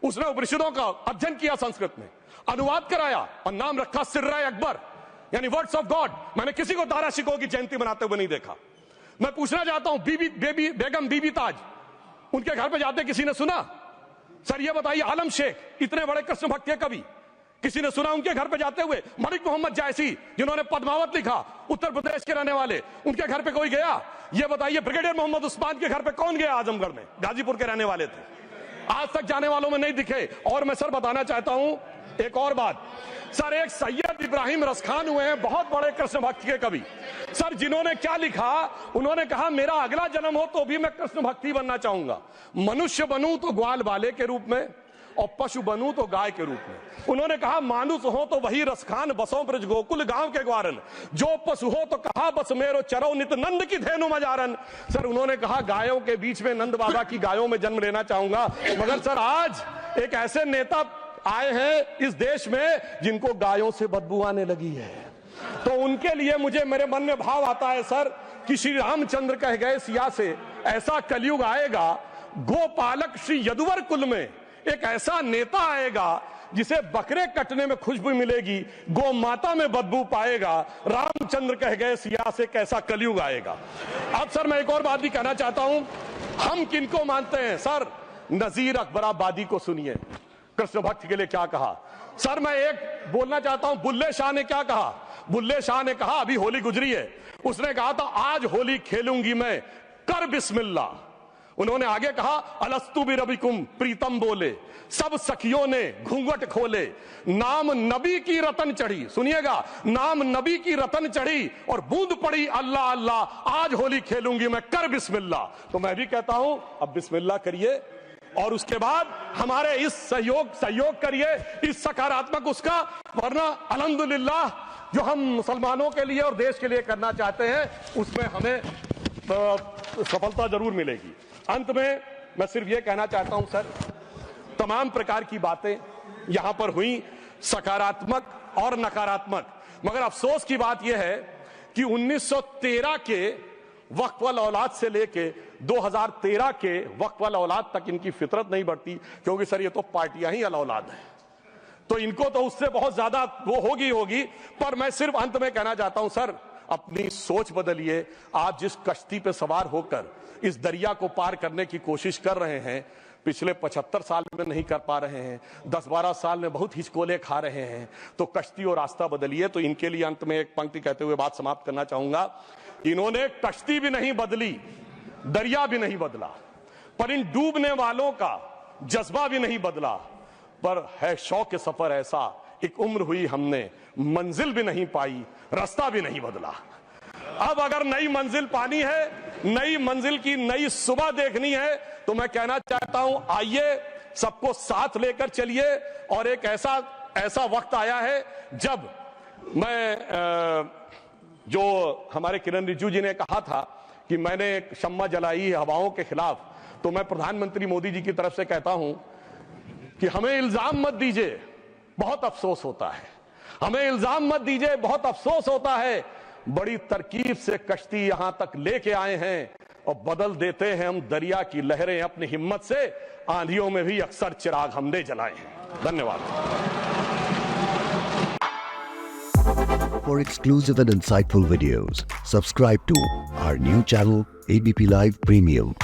उसने उपनिषदों का अध्ययन किया, संस्कृत में अनुवाद कराया और नाम रखा सिर्रा अकबर, यानी वर्ड्स ऑफ गॉड। मैंने किसी को दारा शिकोह की जयंती मनाते हुए नहीं देखा। मैं पूछना चाहता हूं बेगम बीबी ताज, उनके घर पे जाते किसी ने सुना? सर ये बताइए, आलम शेख इतने बड़े कृष्ण भक्त के कवि, किसी ने सुना उनके घर पे जाते हुए? मलिक मोहम्मद जायसी जिन्होंने पद्मावत लिखा, उत्तर प्रदेश के रहने वाले, उनके घर पे कोई गया? ये बताइए ब्रिगेडियर मोहम्मद उस्मान के घर पे कौन गया? आजमगढ़ में, गाजीपुर के रहने वाले थे, आज तक जाने वालों में नहीं दिखे। और मैं सर बताना चाहता हूं एक और बात, सर एक सैयद इब्राहिम रसखान हुए हैं, बहुत बड़े कृष्ण भक्त के कवि। सर जिन्होंने क्या लिखा, उन्होंने कहा मेरा अगला जन्म हो तो भी मैं कृष्ण भक्ति बनना चाहूंगा, मनुष्य बनूं तो ग्वाल बाले के रूप में और पशु बनूं तो गाय के रूप में। उन्होंने कहा मानुस हो तो वही रसखान, बसों ब्रज गोकुल गांव के ग्वारन, जो पशु हो तो कहा बस मेरो चरो नित नंद की धेनु मजारन। सर उन्होंने कहा गायों के बीच में नंद बाबा की गायों में जन्म लेना चाहूंगा। मगर सर आज एक ऐसे नेता आए हैं इस देश में जिनको गायों से बदबू आने लगी है, तो उनके लिए मुझे मेरे मन में भाव आता है सर कि श्री रामचंद्र कह गए सिया से, ऐसा कलयुग आएगा गोपालक श्री यदुवर कुल में एक ऐसा नेता आएगा जिसे बकरे कटने में खुशबू मिलेगी, गौ माता में बदबू पाएगा। रामचंद्र कह गए सिया से कैसा कलयुग आएगा। अब सर मैं एक और बात भी कहना चाहता हूं, हम किनको मानते हैं? सर नजीर अकबराबादी को सुनिए, कृष्ण भक्त के लिए क्या कहा। सर मैं एक बोलना चाहता हूं, बुल्ले शाह ने क्या कहा? बुल्ले शाह ने कहा, अभी होली गुजरी है, उसने कहा था आज होली खेलूंगी मैं, कर बिस्मिल्लाह। उन्होंने आगे कहा अलस्तु बिरबिकुम, प्रीतम बोले, सब सखियों ने घूंघट खोले, नाम नबी की रतन चढ़ी, सुनिएगा, नाम नबी की रतन चढ़ी और बूंद पड़ी अल्लाह अल्लाह, आज होली खेलूंगी मैं, कर बिस्मिल्लाह। तो मैं भी कहता हूं अब बिस्मिल्लाह करिए और उसके बाद हमारे इस सहयोग करिए, इस सकारात्मक उसका, वरना अल्हम्दुलिल्लाह जो हम मुसलमानों के लिए और देश के लिए करना चाहते हैं उसमें हमें सफलता जरूर मिलेगी। अंत में मैं सिर्फ ये कहना चाहता हूं सर, तमाम प्रकार की बातें यहां पर हुई, सकारात्मक और नकारात्मक, मगर अफसोस की बात यह है कि 1913 के वक्फ वाल औलाद से लेके 2013 के वक्फ वाल औलाद तक इनकी फितरत नहीं बढ़ती, क्योंकि सर ये तो पार्टियां ही अल औलाद है, तो इनको तो उससे बहुत ज्यादा वो होगी। पर मैं सिर्फ अंत में कहना चाहता हूं सर, अपनी सोच बदलिए। आप जिस कश्ती पे सवार होकर इस दरिया को पार करने की कोशिश कर रहे हैं, पिछले 75 साल में नहीं कर पा रहे हैं, 10-12 साल में बहुत हिचकोले खा रहे हैं, तो कश्ती और रास्ता बदलिए। तो इनके लिए अंत में एक पंक्ति कहते हुए बात समाप्त करना चाहूंगा, इन्होंने कश्ती भी नहीं बदली, दरिया भी नहीं बदला, पर इन डूबने वालों का जज्बा भी नहीं बदला, पर है शौक के सफर ऐसा, एक उम्र हुई हमने, मंजिल भी नहीं पाई, रास्ता भी नहीं बदला। अब अगर नई मंजिल पानी है, नई मंजिल की नई सुबह देखनी है, तो मैं कहना चाहता हूं आइए सबको साथ लेकर चलिए। और एक ऐसा वक्त आया है जब मैं जो हमारे किरण रिजिजू जी ने कहा था कि मैंने शम्मा जलाई हवाओं के खिलाफ, तो मैं प्रधानमंत्री मोदी जी की तरफ से कहता हूं कि हमें इल्जाम मत दीजिए, बहुत अफसोस होता है, हमें इल्जाम मत दीजिए, बहुत अफसोस होता है। बड़ी तरकीब से कश्ती यहां तक लेके आए हैं और बदल देते हैं हम दरिया की लहरें अपनी हिम्मत से, आंधियों में भी अक्सर चिराग हमने जलाए हैं। धन्यवाद। For exclusive and insightful videos, subscribe to our new channel ABP Live Premium.